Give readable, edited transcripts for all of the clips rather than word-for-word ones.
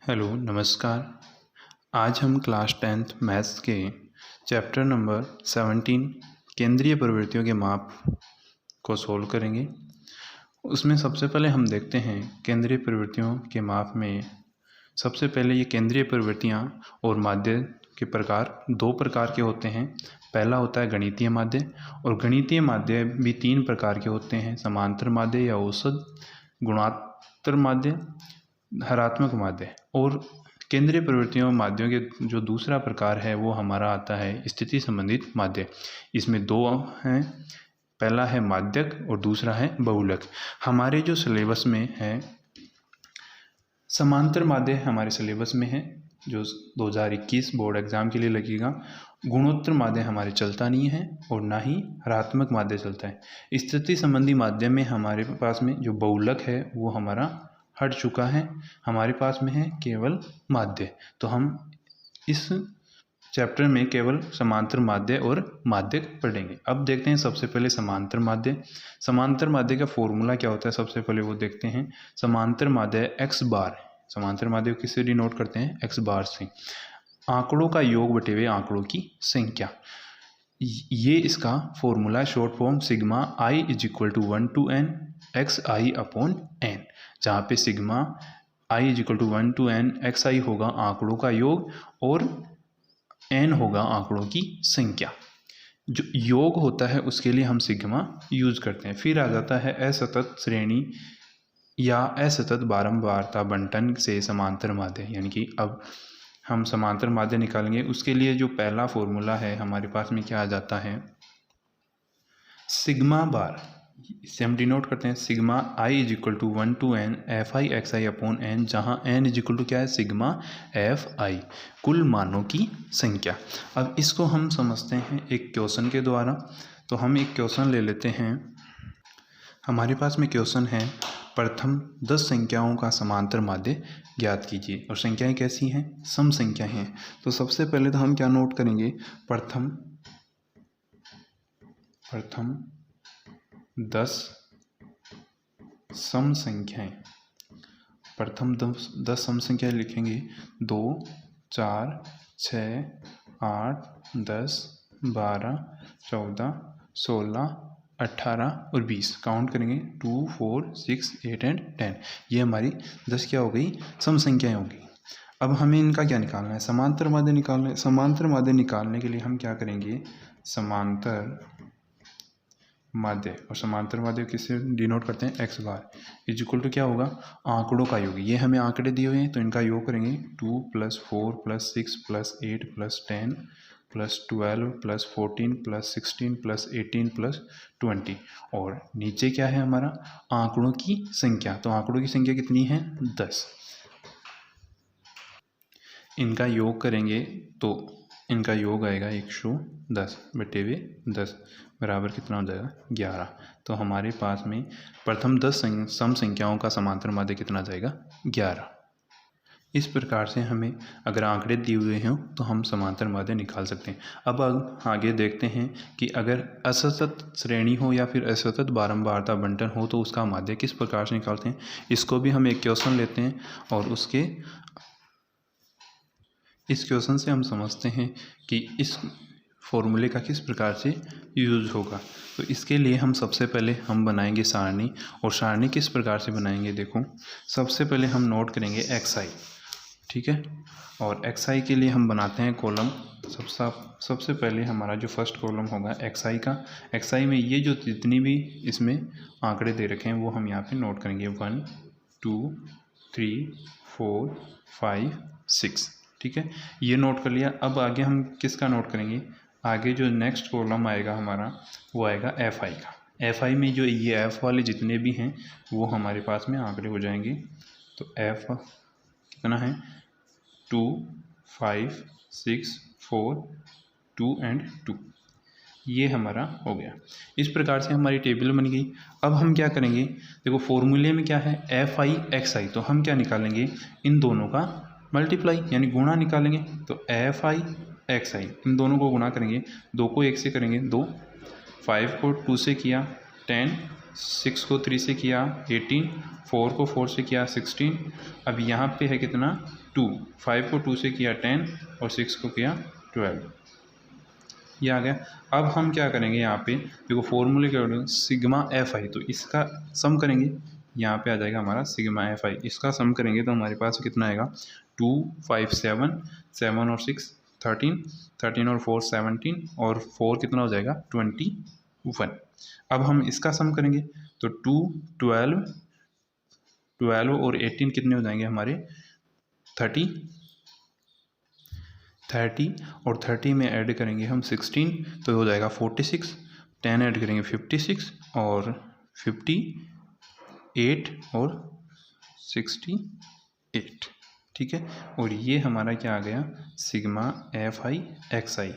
Hello नमस्कार। आज हम क्लास 10th मैथ्स के चैप्टर नंबर 17 केंद्रीय प्रवृत्तियों के माप को सोल्व करेंगे। उसमें सबसे पहले हम देखते हैं केंद्रीय प्रवृत्तियों के माप में सबसे पहले ये केंद्रीय प्रवृत्तियाँ और माध्य के प्रकार दो प्रकार के होते हैं। पहला होता है गणितीय माध्य, और गणितीय माध्य भी तीन प्रकार के होते हैं: समांतर माध्य या औसत, गुणात्तर माध्य, हरात्मक माध्य। और केंद्रीय प्रवृत्तियों माध्यों के जो दूसरा प्रकार है वो हमारा आता है स्थिति संबंधित माध्य। इसमें दो हैं, पहला है माध्यक और दूसरा है बहुलक। हमारे जो सिलेबस में है समांतर माध्य हमारे सिलेबस में है जो 2021 बोर्ड एग्ज़ाम के लिए लगेगा। गुणोत्तर माध्य हमारे चलता नहीं है और ना ही हरात्मक माध्य चलता है। स्थिति संबंधी माध्य में हमारे पास में जो बहुलक है वो हमारा हट चुका है, हमारे पास में है केवल माध्य। तो हम इस चैप्टर में केवल समांतर माध्य और माध्यक पढ़ेंगे। अब देखते हैं सबसे पहले समांतर माध्य। समांतर माध्य का फॉर्मूला क्या होता है सबसे पहले वो देखते हैं। समांतर माध्य x बार, समांतर माध्य को किससे डिनोट करते हैं? x बार से। आंकड़ों का योग बटे हुए आंकड़ों की संख्या, ये इसका formula short form sigma i = 1 to n xi/n, जहाँ पे sigma i = 1 to n xi होगा आंकड़ों का योग और n होगा आंकड़ों की संख्या। जो योग होता है उसके लिए हम सिग्मा यूज करते हैं। फिर आ जाता है असतत श्रेणी या असतत बारंबारता बंटन से समांतर माध्य, यानी कि अब हम समांतर माध्य निकालेंगे। उसके लिए जो पहला फॉर्मूला है हमारे पास में क्या आ जाता है? सिग्मा बार, इससे हम डिनोट करते हैं sigma i = 1 to n fi/n, जहाँ n = क्या है? सिग्मा fi, कुल मानों की संख्या। अब इसको हम समझते हैं एक क्वेश्चन के द्वारा। तो हम एक क्वेश्चन ले लेते हैं। हमारे पास में क्वेश्चन है प्रथम 10 संख्याओं का समांतर माध्य ज्ञात कीजिए। और संख्याएं कैसी हैं? सम संख्या हैं। तो सबसे पहले तो हम क्या नोट करेंगे? प्रथम 10 सम संख्याएं, प्रथम 10 सम संख्याएं लिखेंगे। 2, 4, 6, 8, 10, 12, 14, 16, 18 और 20 काउंट करेंगे। 2, 4, 6, 8 एंड 10। ये हमारी 10 क्या हो गई? सम संख्याएं होगी। अब हमें इनका क्या निकालना है? समांतर माध्य निकालना है। समांतर माध्य निकालने के लिए हम क्या करेंगे? समांतर माध्य, और समांतर माध्य किससे डिनोट करते हैं? x बार = क्या होगा? आंकड़ों का योग। ये हमें आंकड़े दिए हुए हैं तो इनका योग करेंगे। 2 + 4 + 6 + 8 + 10 + 12 + 14 + 16 + 18 + 20। और नीचे क्या है हमारा? आंकड़ों की संख्या। तो आंकड़ों की संख्या कितनी है? 10। इनका योग करेंगे तो इनका योग आएगा 110 बटे हुए 10 बराबर कितना हो जाएगा? 11। तो हमारे पास में प्रथम 10 सम संख्याओं का समांतर माध्य कितना जाएगा? 11। इस प्रकार से हमें अगर आंकड़े दिए हुए हों तो हम समांतर माध्य निकाल सकते हैं। अब आगे देखते हैं कि अगर असतत श्रेणी हो या फिर असतत बारंबारता बंटन हो तो उसका माध्य किस प्रकार से निकालते हैं। इसको भी हम एक क्वेश्चन लेते हैं और इस क्वेश्चन से हम समझते हैं कि इस फॉर्मूले का किस प्रकार से यूज होगा। तो इसके लिए हम सबसे पहले हम बनाएंगे सारणी। और सारणी किस प्रकार से बनाएंगे? देखो, सबसे पहले हम नोट करेंगे xi, ठीक है। और xi के लिए हम बनाते हैं कॉलम। सबसे पहले हमारा जो फर्स्ट कॉलम होगा xi का, xi में ये जो जितनी भी इसमें आंकड़े दे रखे हैं वो हम यहाँ पे नोट करेंगे। 1, 2, 3, 4, 5, 6, ठीक है। ये नोट कर लिया। अब आगे हम किसका नोट करेंगे? आगे जो नेक्स्ट कॉलम आएगा हमारा वो आएगा fi का। fi में जो ये f वाले जितने भी हैं वो हमारे पास में आंकड़े हो जाएंगे। तो f कितना है? 2, 5, 6, 4, 2 एंड 2। ये हमारा हो गया। इस प्रकार से हमारी टेबल बन गई। अब हम क्या करेंगे? देखो फॉर्मूले में क्या है? fi xi। तो हम क्या निकालेंगे? इन दोनों का मल्टीप्लाई यानी गुणा निकालेंगे। तो fi xi, इन दोनों को गुणा करेंगे। 2 को 1 से करेंगे 2, 5 को 2 से किया 10, 6 को 3 से किया 18, 4 को 4 से किया 16। अब यहाँ पे है कितना? 2, 5 को 2 से किया 10 और 6 को किया 12, ये आ गया। अब हम क्या करेंगे, यहाँ पे देखो फॉर्मूले के अकॉर्डिंग सिग्मा एफ आई, तो इसका सम करेंगे, यहाँ पे आ जाएगा हमारा सिग्मा एफ आई, इसका सम करेंगे तो हमारे पास कितना आएगा 2 5 7, 7 और 6 13, 13 और 4 17 और 4 कितना हो जाएगा 21। अब हम इसका सम करेंगे तो 2 12, 12 और 18 कितने हो जाएंगे हमारे 30 और 30 में ऐड करेंगे हम 16 तो हो जाएगा 46, 10 ऐड करेंगे 56 और 58 और 68, ठीक है। और ये हमारा क्या आ गया सिग्मा एफ आई एक्स आई,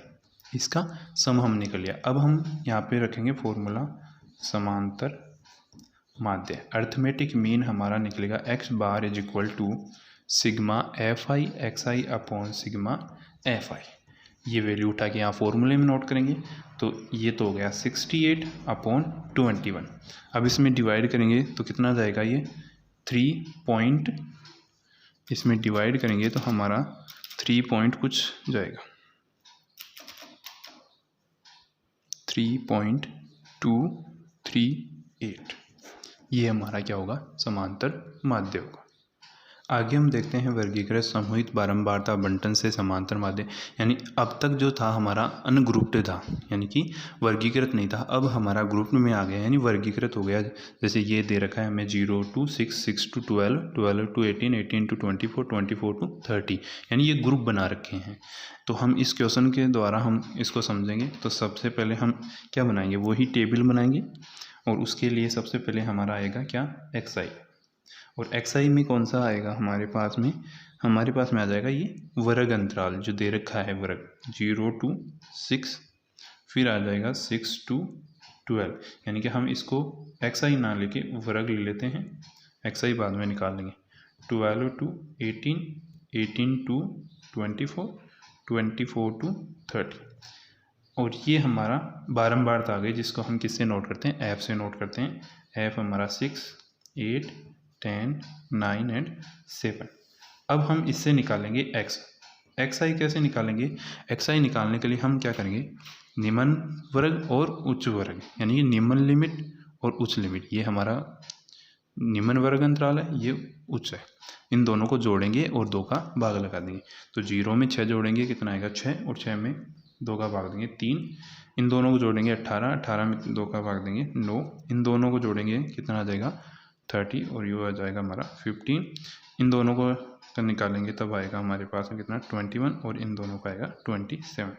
इसका सम हम निकल लिया। अब हम यहाँ पे रखेंगे फॉर्मूला समांतर माध्य, अर्थमेटिक मीन हमारा निकलेगा X bar is equal to sigma F I X I upon sigma F I. ये वैल्यू उठा के यहाँ फॉर्मूले में नोट करेंगे तो ये तो हो गया 68 अपॉन 21। अब इसमें डिवाइड करेंगे तो कितना जाएगा ये 3 पॉइंट, इसमें डिवाइड करेंगे तो हमारा 3 पॉइंट कुछ जाएगा 3.238, ये हमारा क्या होगा समांतर माध्य होगा। आगे हम देखते हैं वर्गीकृत समूहित बारंबारता बंटन से समांतर माध्य, यानी अब तक जो था हमारा अनग्रुप्ड था, यानी कि वर्गीकृत नहीं था, अब हमारा ग्रुप में आ गया यानी वर्गीकृत हो गया। जैसे ये दे रखा है हमें 0 to 6, 6 to 12, 12 to 18, 18 to 24, 24 to 30, यानी ये ग्रुप बना रखे हैं। तो हम इस क्वेश्चन के द्वारा हम इसको समझेंगे। तो सबसे पहले हम क्या बनाएंगे, वही टेबल बनाएंगे और उसके लिए सबसे पहले हमारा आएगा क्या एक्स आई, और एक्स आई में कौन सा आएगा हमारे पास में आ जाएगा ये वर्ग अंतराल जो दे रखा है वर्ग 0 to 6, फिर आ जाएगा 6 to 12, यानी कि हम इसको एक्स आई ना लेके वर्ग ले लेते हैं, एक्स आई बाद में निकाल लेंगे। 12 to 18, 18 to 24, 24 to 30, और ये हमारा बारंबारता आ गई जिसको हम किससे नोट करते हैं एफ से नोट करते हैं। एफ हमारा 6, 8, 10, 9 एंड 7। अब हम इससे निकालेंगे एक्स आई कैसे निकालेंगे, एक्स आई निकालने के लिए हम क्या करेंगे निम्न वर्ग और उच्च वर्ग, यानी कि निम्न लिमिट और उच्च लिमिट, ये हमारा निम्न वर्ग अंतराल है, ये उच्च है, इन दोनों को जोड़ेंगे और 2 का भाग लगा देंगे। तो 0 में 6 जोड़ेंगे कितना आएगा 6, और 6 में 2 का भाग देंगे 3, इन दोनों को जोड़ेंगे 18, 18 में 2 का भाग देंगे 9, इन दोनों को जोड़ेंगे कितना आ जाएगा 30, और ये आ जाएगा हमारा 15, इन दोनों को निकालेंगे तब आएगा हमारे पास में कितना 21, और इन दोनों का आएगा 27।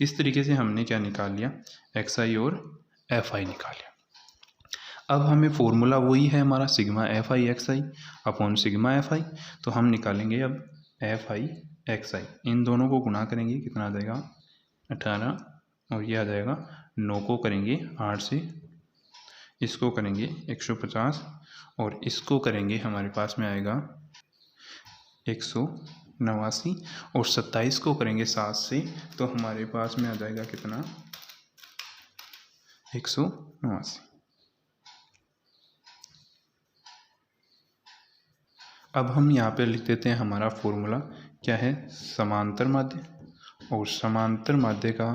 इस तरीके से हमने क्या निकाल लिया एक्स आई और एफ आई निकाल लिया। अब हमें फॉर्मूला वही है हमारा sigma F I X I upon sigma F I, तो हम निकालेंगे अब एफ आई एक्स आई, इन दोनों को गुणा करेंगे कितना आ जाएगा 18, और ये आ जाएगा 9 को करेंगे 8 से, इसको करेंगे 150, और इसको करेंगे हमारे पास में आएगा 189, और 27 को करेंगे 7 से, तो हमारे पास में आ जाएगा कितना 189। अब हम यहाँ पे लिख देते हैं हमारा फॉर्मूला क्या है समांतर माध्य, और समांतर माध्य का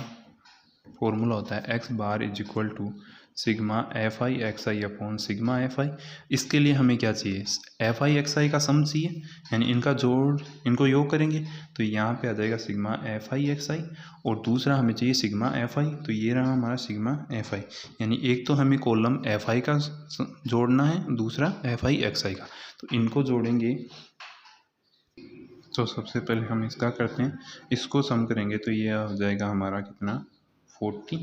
फॉर्मूला होता है X bar is equal to sigma F I X I upon sigma F I. इसके लिए हमें क्या चाहिए एफ आई एक्स आई का सम चाहिए, यानी इनका जोड़ इनको योग करेंगे तो यहाँ पे आ जाएगा सिग्मा एफ आई एक्स आई, और दूसरा हमें चाहिए सिग्मा एफ आई, तो ये रहा हमारा सिग्मा एफ आई, यानी एक तो हमें कॉलम एफ आई का जोड़ना है, दूसरा एफ आई एक्स आई का, तो इनको जोड़ेंगे। तो सबसे पहले हम इसका करते हैं, इसको सम करेंगे तो ये आ जाएगा हमारा कितना 40,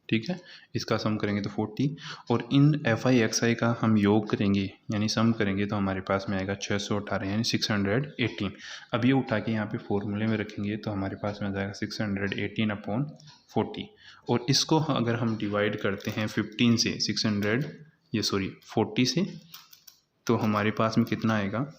ठीक है, इसका सम करेंगे तो 40, और इन एफ आई एक्स आई का हम योग करेंगे यानी सम करेंगे तो हमारे पास में आएगा 618 यानी 618। अब ये उठा के यहाँ पे फॉर्मूले में रखेंगे तो हमारे पास में आ जाएगा 618 अपॉन 40, और इसको अगर हम डिवाइड करते हैं 15 से 40 से, तो हमारे पास में कितना आएगा,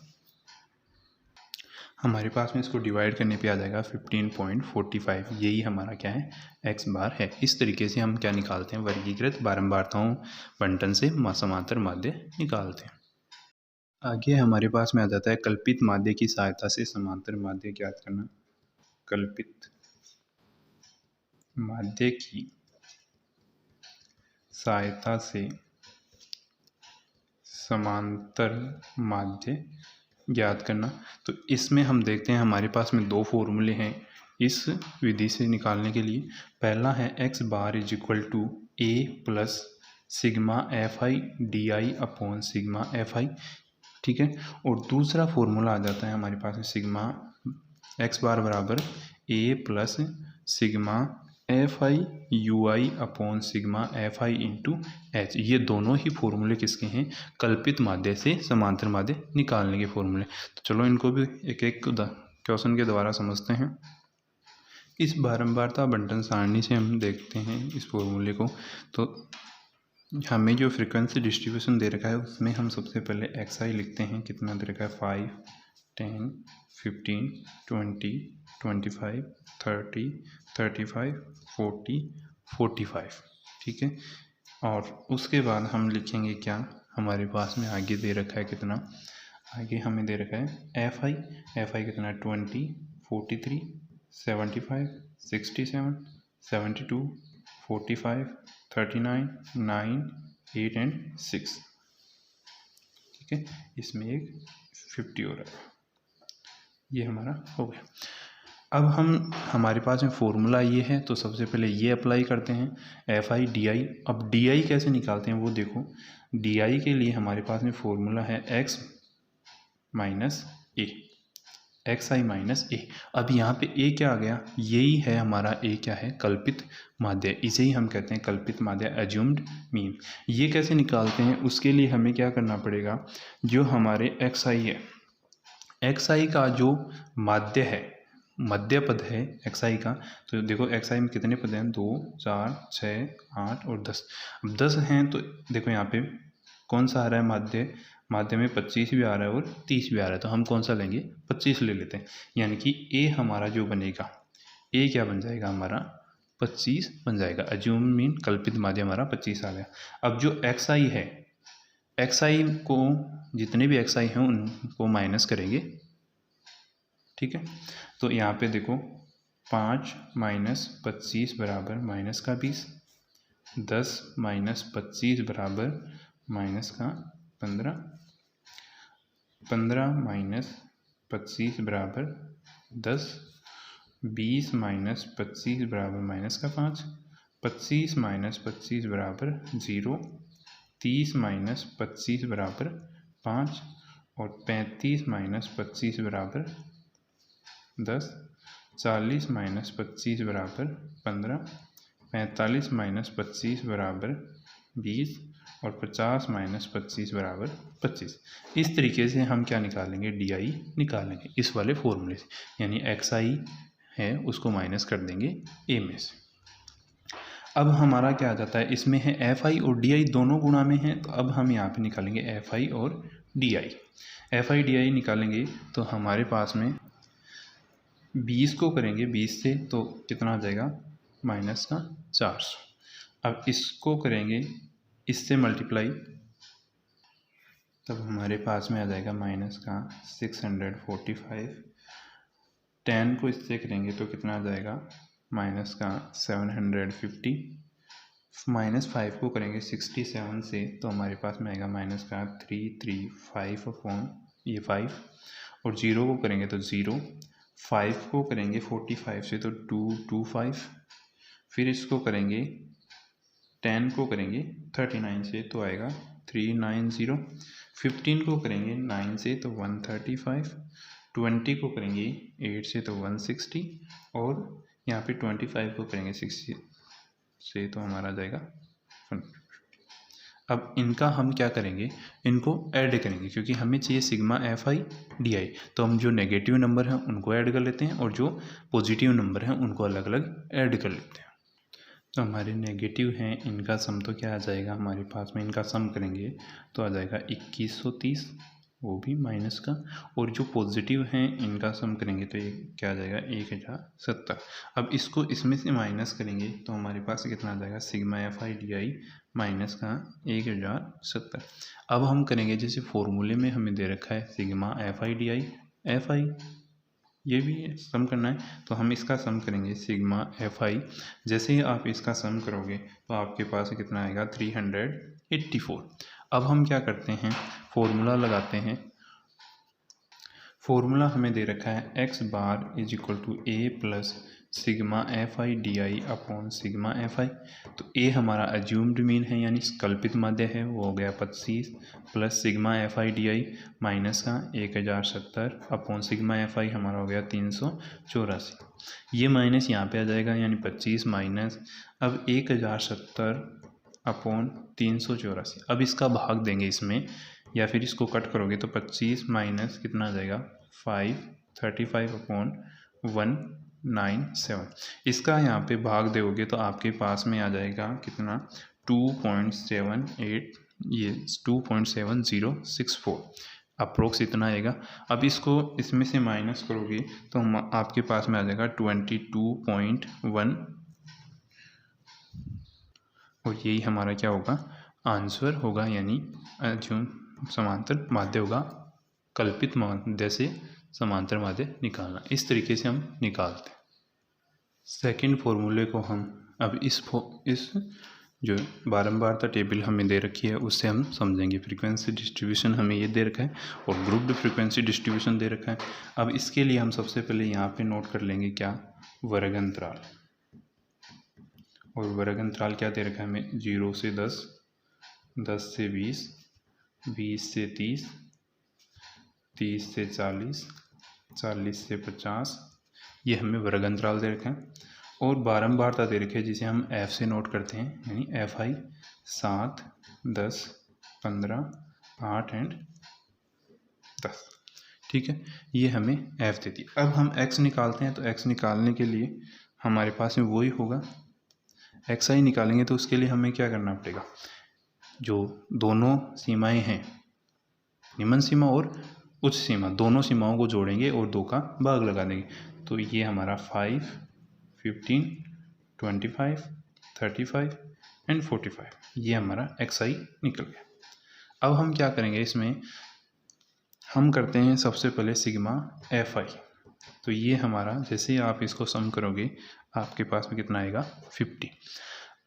हमारे पास में इसको डिवाइड करने पे आ जाएगा 15.45, यही हमारा क्या है एक्स बार है। इस तरीके से हम क्या निकालते हैं वर्गीकृत बारंबारताओं बंटन से समांतर माध्य निकालते हैं। आगे हमारे पास में आ जाता है कल्पित माध्य की सहायता से समांतर माध्य ज्ञात करना। कल्पित माध्य की सहायता से समांतर माध्य ज्ञात करना। तो इसमें हम देखते हैं हमारे पास में दो फॉर्मूले हैं इस विधि से निकालने के लिए। पहला है x bar is equal to a plus sigma F I D I upon sigma F I, ठीक है। और दूसरा फॉर्मूला आ जाता है हमारे पास सिग्मा x बार बराबर a plus sigma F I U I upon sigma F I into H. ये दोनों ही फॉर्मूले किसके हैं? कल्पित माध्य से समांतर माध्य निकालने के फॉर्मूले। तो चलो इनको भी एक एक क्वेश्चन के द्वारा समझते हैं। इस बारंबारता बंटन सारणी से हम देखते हैं इस फॉर्मूले को। तो हमें जो फ्रीक्वेंसी डिस्ट्रीब्यूशन दे रखा है उसमें हम सबसे पहले एक्स आई लिखते हैं। कितना दे रखा है? 5, 10, 15, 20, 25, 30, 35, 40, 45, ठीक है। और उसके बाद हम लिखेंगे क्या? हमारे पास में आगे दे रखा है कितना? आगे हमें दे रखा है एफ आई कितना? 20, 43, 75, 67, 72, 45, 39, 9, 8 एंड 6, ठीक है। इसमें एक 50 हो रहा है। ये हमारा हो गया। अब हमारे पास में फॉर्मूला ये है, तो सबसे पहले ये अप्लाई करते हैं एफ आई डी आई। अब डी आई कैसे निकालते हैं वो देखो। डी आई के लिए हमारे पास में फॉर्मूला है एक्स माइनस ए, एक्स आई माइनस ए। अब यहाँ पे ए क्या आ गया? यही है हमारा ए, क्या है? कल्पित माध्य। इसे ही हम कहते हैं कल्पित माध्य, एज्यूम्ड मीन। ये कैसे निकालते हैं? उसके लिए हमें क्या करना पड़ेगा? जो हमारे एक्स आई है, एक्स आई का जो माध्य है, मध्य पद है एक्स आई का। तो देखो एक्स आई में कितने पद हैं? 2, 4, 6, 8 और 10। अब 10 हैं तो देखो यहाँ पे कौन सा आ रहा है माध्य? माध्य में 25 भी आ रहा है और 30 भी आ रहा है। तो हम कौन सा लेंगे? 25 ले लेते हैं। यानी कि ए हमारा जो बनेगा, ए क्या बन जाएगा हमारा? 25 बन जाएगा। अज्यूम मीन कल्पित माध्य हमारा 25 आ गया। अब जो एक्स आई है, एक्स आई को जितने भी एक्स आई हैं उनको माइनस करेंगे, ठीक है। तो यहाँ पे देखो 5 माइनस 25 बराबर माइनस का 20, 10 माइनस 25 बराबर माइनस का 15, 15 माइनस 25 बराबर 10, 20 माइनस 25 बराबर माइनस का 5, 25 माइनस 25 बराबर 0, 30 माइनस 25 बराबर 5 और 35 माइनस 25 बराबर 10, 40 माइनस 25 बराबर 15, 45 माइनस 25 बराबर 20 और 50 माइनस 25 बराबर 25। इस तरीके से हम क्या निकालेंगे? डी आई निकालेंगे इस वाले फॉर्मूले से। यानी एक्स आई है उसको माइनस कर देंगे ए में से। अब हमारा क्या आ जाता है? इसमें है एफ आई और डी आई दोनों गुणा में है। तो अब हम यहाँ पे निकालेंगे एफ आई और D I. F I D आई निकालेंगे तो हमारे पास में 20 को करेंगे 20 से तो कितना आ जाएगा? माइनस का 400। अब इसको करेंगे इससे मल्टीप्लाई, तब हमारे पास में आ जाएगा माइनस का 645। 10 को इससे करेंगे तो कितना आ जाएगा? माइनस का 750। माइनस 5 को करेंगे 67 से तो हमारे पास में आएगा माइनस का 335 अपॉन ये 5। और 0 को करेंगे तो 0, 5 को करेंगे 45 से तो 225। फिर इसको करेंगे 10 को करेंगे 39 से तो आएगा 390। 15 को करेंगे 9 से तो 135। 20 को करेंगे 8 से तो 160 और यहाँ पे 25 को करेंगे 60 से तो हमारा जाएगा 150। अब इनका हम क्या करेंगे? इनको ऐड करेंगे क्योंकि हमें चाहिए सिग्मा एफ आई डी आई। तो हम जो नेगेटिव नंबर हैं उनको ऐड कर लेते हैं और जो पॉजिटिव नंबर हैं उनको अलग अलग ऐड कर लेते हैं। तो हमारे नेगेटिव हैं, इनका सम तो क्या आ जाएगा? हमारे पास में इनका सम करेंगे तो आ जाएगा 2130 वो भी माइनस का, और जो पॉजिटिव हैं इनका सम करेंगे तो ये क्या आ जाएगा 1070। अब इसको इसमें से माइनस करेंगे तो हमारे पास कितना आ जाएगा sigma F I D I minus का 1070। अब हम करेंगे जैसे फॉर्मूले में हमें दे रखा है sigma F I D I, F I ये भी सम करना है तो हम इसका सम करेंगे सिग्मा एफ आई। जैसे ही आप इसका सम करोगे तो आपके पास कितना आएगा 384। अब हम क्या करते हैं फॉर्मूला लगाते हैं। फॉर्मूला हमें दे रखा है X bar is equal to A plus sigma F I D I upon sigma F I. तो ए हमारा अज्यूम्ड मीन है यानी कल्पित माध्य है, वो हो गया 25 plus sigma F I D I minus का 1070 अपॉन सिग्मा एफ आई हमारा हो गया 384। ये माइनस यहाँ पे आ जाएगा यानी 25 माइनस अब 1070 अपॉन 384। अब इसका भाग देंगे इसमें या फिर इसको कट करोगे तो 25 माइनस कितना आ जाएगा 35 अपॉन 197। इसका यहाँ पे भाग दोगे तो आपके पास में आ जाएगा कितना 2.78, ये 2.7064 अप्रोक्स इतना आएगा। अब इसको इसमें से माइनस करोगे तो आपके पास में आ जाएगा 22.1 और यही हमारा क्या होगा आंसर होगा, यानी जो समांतर माध्य होगा कल्पित माध्य से समांतर माध्य निकालना। इस तरीके से हम निकालते हैं। सेकंड फॉर्मूले को हम अब इस जो बारंबारता टेबल हमें दे रखी है उससे हम समझेंगे। फ्रीक्वेंसी डिस्ट्रीब्यूशन हमें ये दे रखा है और ग्रुप्ड फ्रीक्वेंसी डिस्ट्रीब्यूशन दे रखा है। अब इसके लिए हम सबसे पहले यहाँ पे नोट कर लेंगे क्या वर्ग अंतराल, और वर्ग अंतराल क्या दे रखा है हमें 0 से 10, 10 से 20, 20 से 30, 30 से 40, 40 से 50, ये हमें वर्ग अंतराल दे रखे हैं। और बारंबारता दे रखे है जिसे हम एफ से नोट करते हैं, यानी एफ आई 7, 10, 15, 8 एंड 10। ठीक है, ये हमें एफ देती है। अब हम एक्स निकालते हैं तो एक्स निकालने के लिए हमारे पास में वही होगा, एक्स आई निकालेंगे तो उसके लिए हमें क्या करना पड़ेगा, जो दोनों सीमाएं हैं निम्न सीमा और उच्च सीमा, दोनों सीमाओं को जोड़ेंगे और 2 का भाग लगा देंगे। तो ये हमारा 5, 15, 25, 35 एंड 45, ये हमारा एक्स आई निकल गया। अब हम क्या करेंगे इसमें, हम करते हैं सबसे पहले सिग्मा एफ आई। तो ये हमारा जैसे ही आप इसको सम करोगे आपके पास में कितना आएगा 50।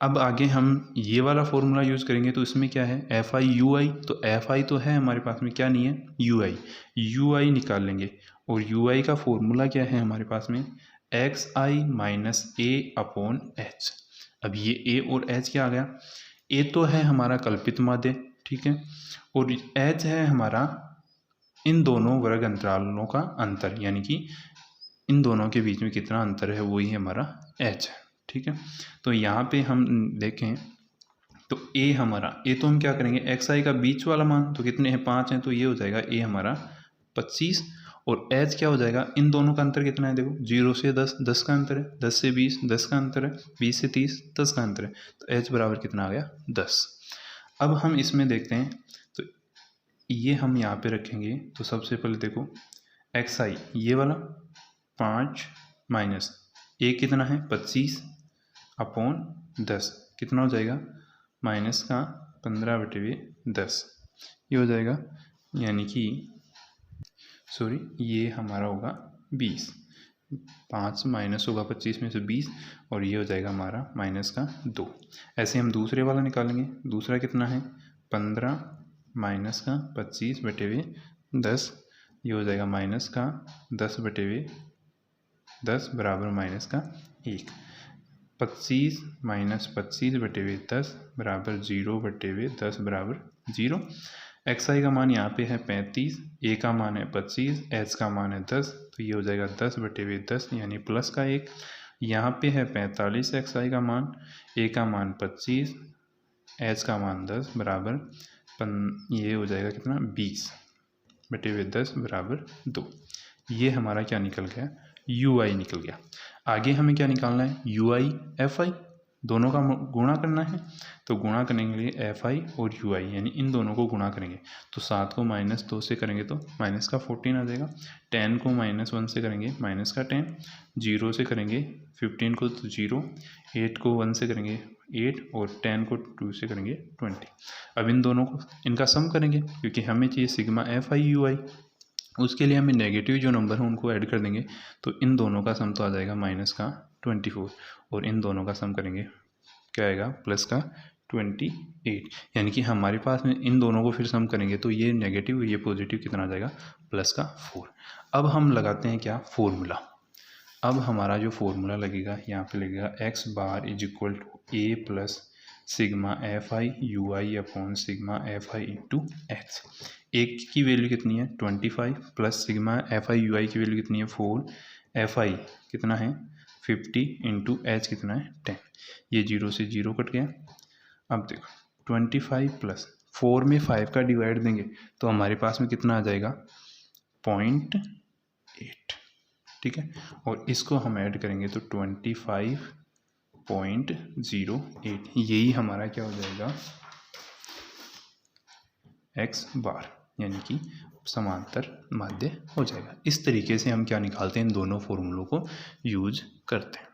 अब आगे हम ये वाला फॉर्मूला यूज़ करेंगे तो इसमें क्या है एफ आई यू आई। तो एफ आई तो है हमारे पास में, क्या नहीं है यू आई, यू आई निकाल लेंगे। और यू आई का फॉर्मूला क्या है हमारे पास में एक्स आई माइनस ए अपॉन एच। अब ये ए और एच क्या आ गया, ए तो है हमारा कल्पित माध्य, ठीक है, और एच है हमारा इन दोनों वर्ग अंतरालों का अंतर, यानी कि इन दोनों के बीच में कितना अंतर है वही हमारा एच है। ठीक है, तो यहाँ पे हम देखें तो ए हमारा, ए तो हम क्या करेंगे एक्स आई का बीच वाला मान तो कितने हैं 5 हैं, तो ये हो जाएगा ए हमारा 25। और एच क्या हो जाएगा, इन दोनों का अंतर कितना है देखो 0 से 10, 10 का अंतर है, 10 से 20, 10 का अंतर है, 20 से 30, 10 का अंतर है, तो एच बराबर कितना आ गया 10। अब हम इसमें देखते हैं तो ये हम यहाँ पे रखेंगे तो सबसे पहले देखो एक्स आई ये वाला 5 माइनस ए कितना है 25 अपॉन 10 कितना हो जाएगा माइनस का 15/10, ये हो जाएगा, यानी कि सॉरी ये हमारा होगा 20, 5 माइनस होगा 25 में से 20 और ये हो जाएगा हमारा माइनस का 2। ऐसे हम दूसरे वाला निकालेंगे, दूसरा कितना है 15 माइनस का 25/10, ये हो जाएगा माइनस का 10/10 बराबर माइनस का 1। 25 माइनस 25/10 बराबर 0/10 बराबर 0। एक्स आई का मान यहाँ पे है 35, ए का मान है 25, एच का मान है 10, तो ये हो जाएगा 10/10 यानी प्लस का 1। यहाँ पे है 45 एक्स आई का मान, ए का मान 25, एच का मान 10 बराबर ये हो जाएगा कितना 20/10 बराबर 2। ये हमारा क्या निकल गया यू आई निकल गया। आगे हमें क्या निकालना है यू आई एफ आई। दोनों का गुणा करना है, तो गुणा करने के लिए एफ आई और यू आई यानी इन दोनों को गुणा करेंगे। तो 7 को -2 से करेंगे तो माइनस का 14 आ जाएगा। 10 को -1 से करेंगे माइनस का 10, 0 से करेंगे 15 को तो 0, 8 को 1 से करेंगे 8 और 10 को 2 से करेंगे 20। अब इन दोनों को इनका सम करेंगे क्योंकि हमें चाहिए सिग्मा एफ आई यू आई। उसके लिए हमें नेगेटिव जो नंबर है उनको ऐड कर देंगे। तो इन दोनों का सम तो आ जाएगा माइनस का 24 और इन दोनों का सम करेंगे क्या आएगा प्लस का 28। यानी कि हमारे पास में इन दोनों को फिर सम करेंगे तो ये नेगेटिव ये पॉजिटिव कितना आ जाएगा प्लस का 4। अब हम लगाते हैं क्या फॉर्मूला। अब हमारा जो फॉर्मूला लगेगा यहाँ पे लगेगा X bar is equal to A plus sigma F I U I upon sigma F I into X. एक की वैल्यू कितनी है 25 plus sigma F I U I की वैल्यू कितनी है 4, एफ आई कितना है 50 इंटू एच कितना है 10। ये 0 से 0 कट गया। अब देखो 25 प्लस 4 में 5 का डिवाइड देंगे तो हमारे पास में कितना आ जाएगा 0.8। ठीक है, और इसको हम ऐड करेंगे तो 25.08। यही हमारा क्या हो जाएगा एक्स बार यानी कि समांतर माध्य हो जाएगा। इस तरीके से हम क्या निकालते हैं इन दोनों फॉर्मूलों को यूज करते हैं।